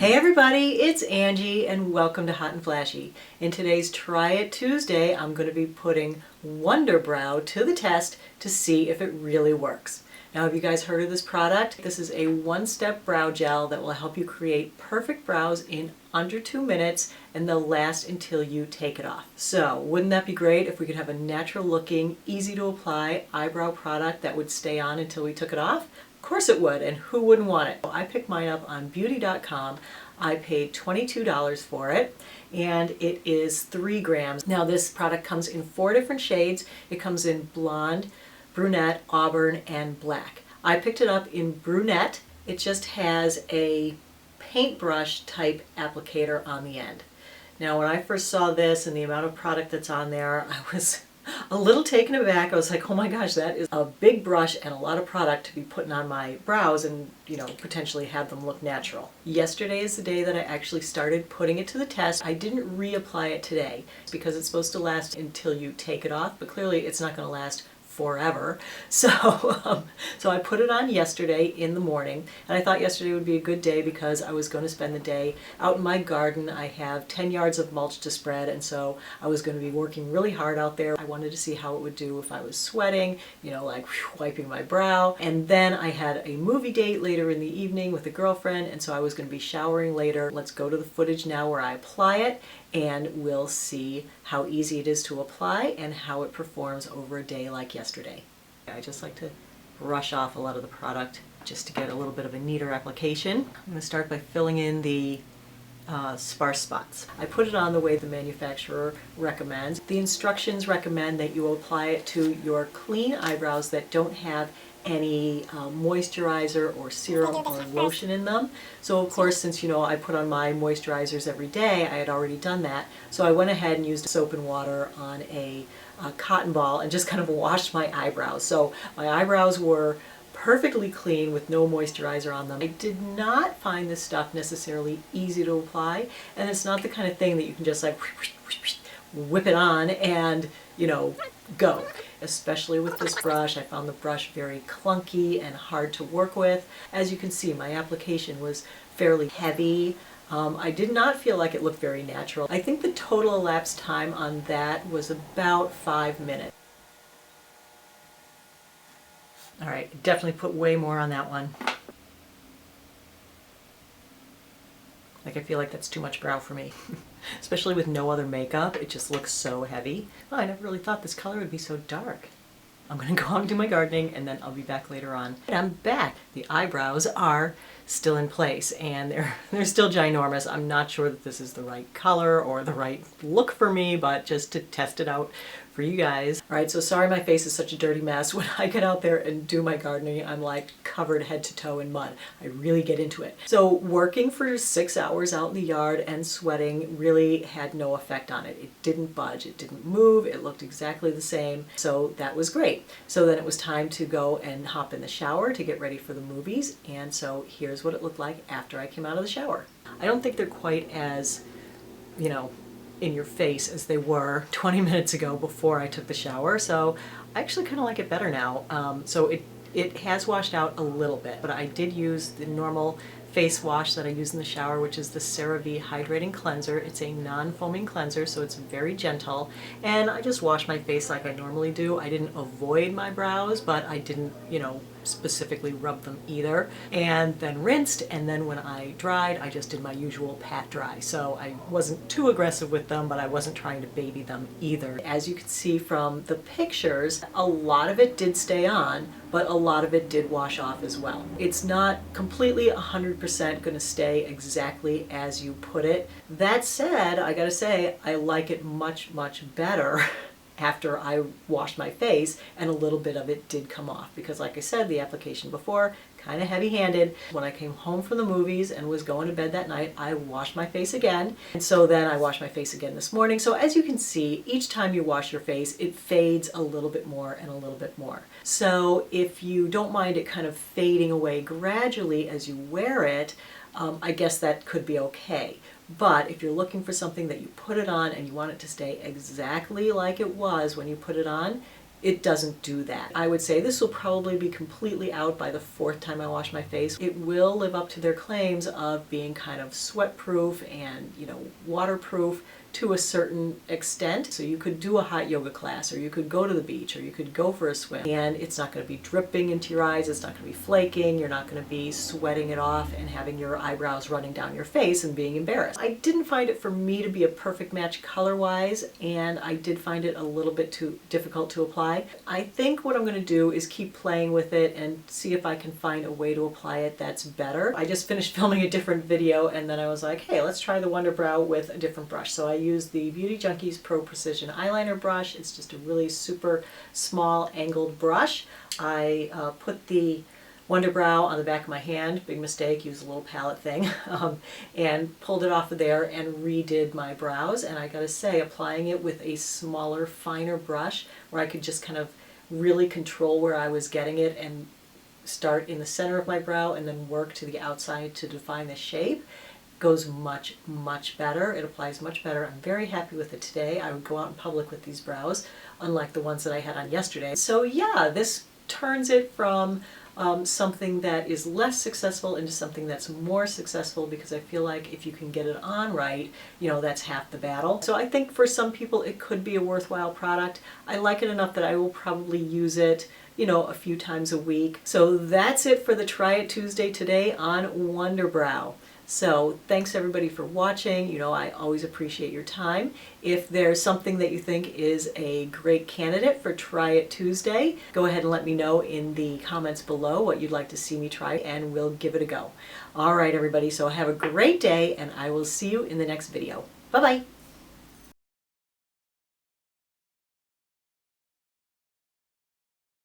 Hey everybody, it's Angie and welcome to Hot and Flashy. In today's Try It Tuesday, I'm going to be putting WunderBrow to the test to see if it really works. Now, have you guys heard of this product? This is a one-step brow gel that will help you create perfect brows in under 2 minutes, and they'll last until you take it off. So, wouldn't that be great if we could have a natural looking, easy to apply eyebrow product that would stay on until we took it off? Of course it would, and who wouldn't want it? I picked mine up on beauty.com. I paid $22 for it, and it is 3 grams. Now this product comes in 4 different shades. It comes in blonde, brunette, auburn, and black. I picked it up in brunette. It just has a paintbrush type applicator on the end. Now when I first saw this and the amount of product that's on there, I was a little taken aback. I was like, oh my gosh, that is a big brush and a lot of product to be putting on my brows and, potentially have them look natural. Yesterday is the day that I actually started putting it to the test. I didn't reapply it today because it's supposed to last until you take it off, but clearly it's not going to last forever. So I put it on yesterday in the morning, and I thought yesterday would be a good day because I was going to spend the day out in my garden. I have 10 yards of mulch to spread, and so I was going to be working really hard out there. I wanted to see how it would do if I was sweating, wiping my brow. And then I had a movie date later in the evening with a girlfriend, and so I was going to be showering later. Let's go to the footage now where I apply it, and we'll see how easy it is to apply and how it performs over a day like yesterday. I just like to brush off a lot of the product just to get a little bit of a neater application. I'm going to start by filling in the sparse spots. I put it on the way the manufacturer recommends. The instructions recommend that you apply it to your clean eyebrows that don't have any moisturizer or serum or lotion in them. So of course, since I put on my moisturizers every day, I had already done that. So I went ahead and used soap and water on a cotton ball and just kind of washed my eyebrows. So my eyebrows were perfectly clean with no moisturizer on them. I did not find this stuff necessarily easy to apply, and it's not the kind of thing that you can just like whip it on and go. Especially with this brush, I found the brush very clunky and hard to work with. As you can see, my application was fairly heavy. I did not feel like it looked very natural. I think the total elapsed time on that was about 5 minutes. All right, definitely put way more on that one. I feel like that's too much brow for me. Especially with no other makeup, it just looks so heavy. Oh, I never really thought this color would be so dark. I'm gonna go out and do my gardening and then I'll be back later on. And I'm back. The eyebrows are still in place and they're still ginormous. I'm not sure that this is the right color or the right look for me, but just to test it out for you guys. All right, so sorry my face is such a dirty mess. When I get out there and do my gardening, I'm like covered head to toe in mud. I really get into it. So working for 6 hours out in the yard and sweating really had no effect on it. It didn't budge, it didn't move, it looked exactly the same. So that was great. So then it was time to go and hop in the shower to get ready for the movies. And so here's what it looked like after I came out of the shower. I don't think they're quite as, in your face as they were 20 minutes ago before I took the shower. So I actually kind of like it better now. So it has washed out a little bit, but I did use the normal face wash that I use in the shower, which is the CeraVe Hydrating Cleanser. It's a non-foaming cleanser, so it's very gentle. And I just wash my face like I normally do. I didn't avoid my brows, but I didn't, specifically rub them either. And then rinsed, and then when I dried, I just did my usual pat dry. So I wasn't too aggressive with them, but I wasn't trying to baby them either. As you can see from the pictures, a lot of it did stay on, but a lot of it did wash off as well. It's not completely 100% going to stay exactly as you put it. That said, I gotta say, I like it much, much better after I washed my face, and a little bit of it did come off because, like I said, the application before, kind of heavy-handed. When I came home from the movies and was going to bed that night, I washed my face again, and so then I washed my face again this morning. So as you can see, each time you wash your face, it fades a little bit more and a little bit more. So if you don't mind it kind of fading away gradually as you wear it, I guess that could be okay. But if you're looking for something that you put it on and you want it to stay exactly like it was when you put it on, it doesn't do that. I would say this will probably be completely out by the 4th time I wash my face. It will live up to their claims of being kind of sweat proof and, you know, waterproof to a certain extent. So you could do a hot yoga class, or you could go to the beach, or you could go for a swim, and it's not going to be dripping into your eyes, it's not going to be flaking, you're not going to be sweating it off and having your eyebrows running down your face and being embarrassed. I didn't find it for me to be a perfect match color-wise, and I did find it a little bit too difficult to apply. I think what I'm going to do is keep playing with it and see if I can find a way to apply it that's better. I just finished filming a different video, and then I was like, hey, let's try the WunderBrow with a different brush. So I used the Beauty Junkies Pro Precision Eyeliner brush. It's just a really super small angled brush. I put the WunderBrow on the back of my hand, big mistake, used a little palette thing, and pulled it off of there and redid my brows. And I gotta say, applying it with a smaller, finer brush where I could just kind of really control where I was getting it and start in the center of my brow and then work to the outside to define the shape, goes much, much better. It applies much better. I'm very happy with it today. I would go out in public with these brows, unlike the ones that I had on yesterday. So yeah, this turns it from something that is less successful into something that's more successful, because I feel like if you can get it on right, you know, that's half the battle. So I think for some people it could be a worthwhile product. I like it enough that I will probably use it, you know, a few times a week. So that's it for the Try It Tuesday today on WunderBrow. So thanks everybody for watching. You know, I always appreciate your time. If there's something that you think is a great candidate for Try It Tuesday, go ahead and let me know in the comments below what you'd like to see me try, and we'll give it a go. All right, everybody, so have a great day, and I will see you in the next video. Bye-bye.